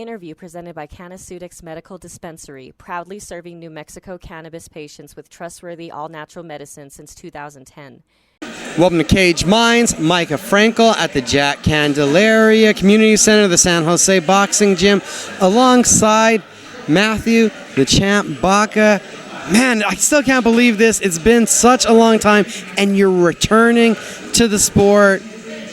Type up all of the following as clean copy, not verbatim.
Interview presented by Canaceutics Medical Dispensary, proudly serving New Mexico cannabis patients with trustworthy all-natural medicine since 2010. Welcome to Cage Minds. Micah Frankel at the Jack Candelaria Community Center, the San Jose Boxing Gym, alongside Matthew, the champ, Baca. Man, I still can't believe this. It's been such a long time, and you're returning to the sport.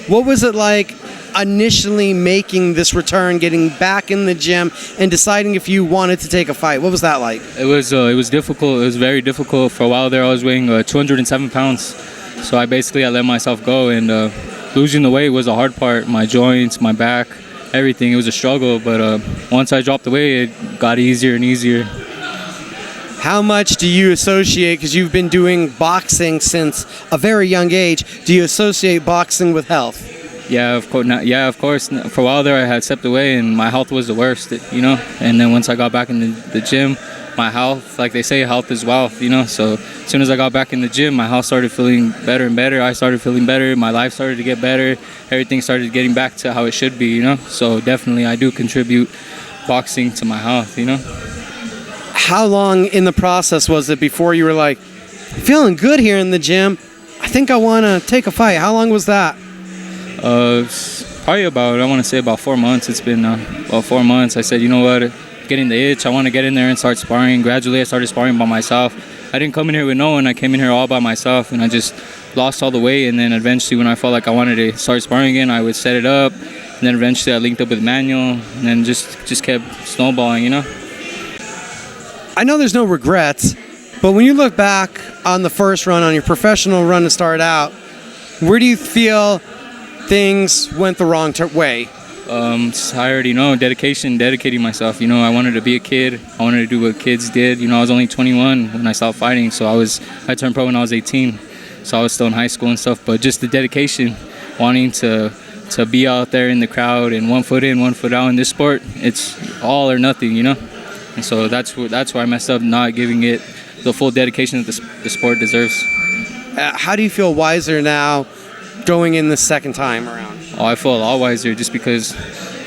What was it like initially making this return, getting back in the gym, and deciding if you wanted to take a fight? What was that like? It was difficult. It was very difficult. For a while there, I was weighing 207 pounds. So I let myself go, and losing the weight was the hard part. My joints, my back, everything. It was a struggle, but once I dropped the weight, it got easier and easier. How much do you associate, because you've been doing boxing since a very young age, do you associate boxing with health? Yeah, of course. For a while there, I had stepped away, and my health was the worst, And then once I got back in the gym, my health, like they say, health is wealth, So as soon as I got back in the gym, my health started feeling better and better. I started feeling better. My life started to get better. Everything started getting back to how it should be, So definitely, I do contribute boxing to my health, How long in the process was it before you were like, feeling good here in the gym, I think I want to take a fight? How long was that? Probably about 4 months. It's been about 4 months. I said, you know what, getting the itch, I want to get in there and start sparring. Gradually, I started sparring by myself. I didn't come in here with no one. I came in here all by myself, and I just lost all the weight. And then eventually, when I felt like I wanted to start sparring again, I would set it up. And then eventually, I linked up with Manuel, and then just kept snowballing, I know there's no regrets, but when you look back on the first run, on your professional run to start out, where do you feel things went the wrong way? I already know, dedicating myself. I wanted to be a kid. I wanted to do what kids did. I was only 21 when I stopped fighting, so I turned pro when I was 18, so I was still in high school and stuff. But just the dedication, wanting to be out there in the crowd and 1 foot in, 1 foot out in this sport, it's all or nothing, And so that's where I messed up, not giving it the full dedication that the sport deserves. How do you feel wiser now going in the second time around? Oh, I feel a lot wiser just because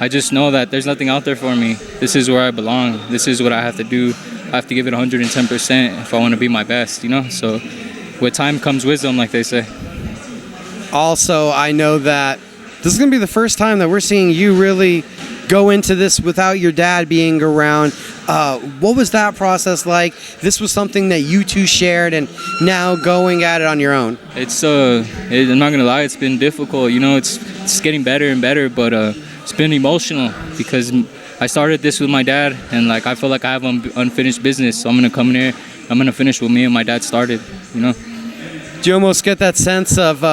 I just know that there's nothing out there for me. This is where I belong. This is what I have to do. I have to give it 110% if I want to be my best, So with time comes wisdom, like they say. Also, I know that this is going to be the first time that we're seeing you really go into this without your dad being around. What was that process like? This was something that you two shared, and now going at it on your own. I'm not gonna lie, it's been difficult. It's getting better and better, but it's been emotional because I started this with my dad, and I feel like I have unfinished business. So I'm gonna come in here. I'm gonna finish what me and my dad started. Do you almost get that sense of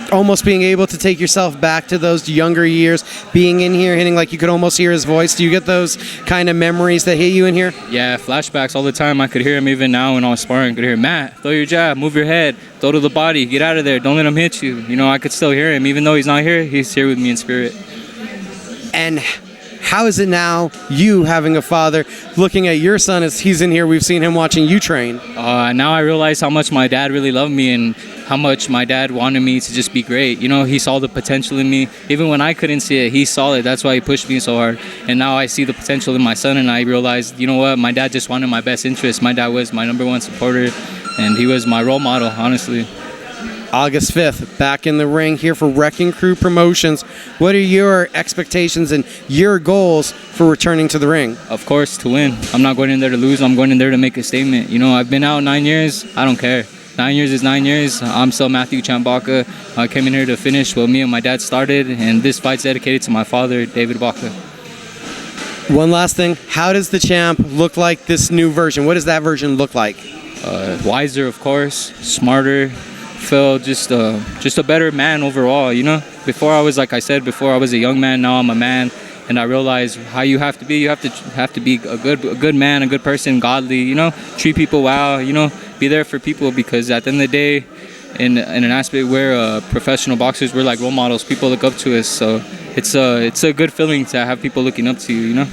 almost being able to take yourself back to those younger years, being in here, hitting like you could almost hear his voice? Do you get those kind of memories that hit you in here? Yeah, flashbacks all the time. I could hear him even now when I was sparring. I could hear, Matt, throw your jab, move your head, throw to the body, get out of there, don't let him hit you. I could still hear him. Even though he's not here, he's here with me in spirit. And how is it now, you having a father, looking at your son as he's in here, we've seen him watching you train? Now I realize how much my dad really loved me and how much my dad wanted me to just be great. He saw the potential in me. Even when I couldn't see it, he saw it. That's why he pushed me so hard. And now I see the potential in my son, and I realized, you know what, my dad just wanted my best interest. My dad was my number one supporter, and he was my role model, honestly. August 5th, back in the ring here for Wrecking Crew Promotions. What are your expectations and your goals for returning to the ring? Of course, to win. I'm not going in there to lose. I'm going in there to make a statement. I've been out 9 years. I don't care. 9 years is 9 years. I'm still Matthew Champ Baca. I came in here to finish what me and my dad started, and this fight's dedicated to my father, David Baca. One last thing. How does the champ look like this new version? What does that version look like? Wiser, of course. Smarter. Feel just a better man overall, Before I was, like I said, before I was a young man, now I'm a man. And I realized how you have to be. You have to be a good man, a good person, godly, treat people well, be there for people, because at the end of the day, in an aspect where professional boxers, we're like role models. People look up to us, so it's a good feeling to have people looking up to you,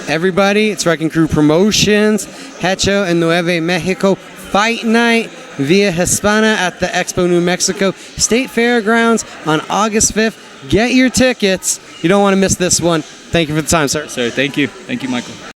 Everybody, it's Wrecking Crew Promotions Hecho and Nuevo Mexico Fight Night. Via Hispana at the Expo New Mexico State Fairgrounds on August 5th. Get your tickets. You don't want to miss this one. Thank you for the time, sir. Sir, thank you. Thank you, Michael.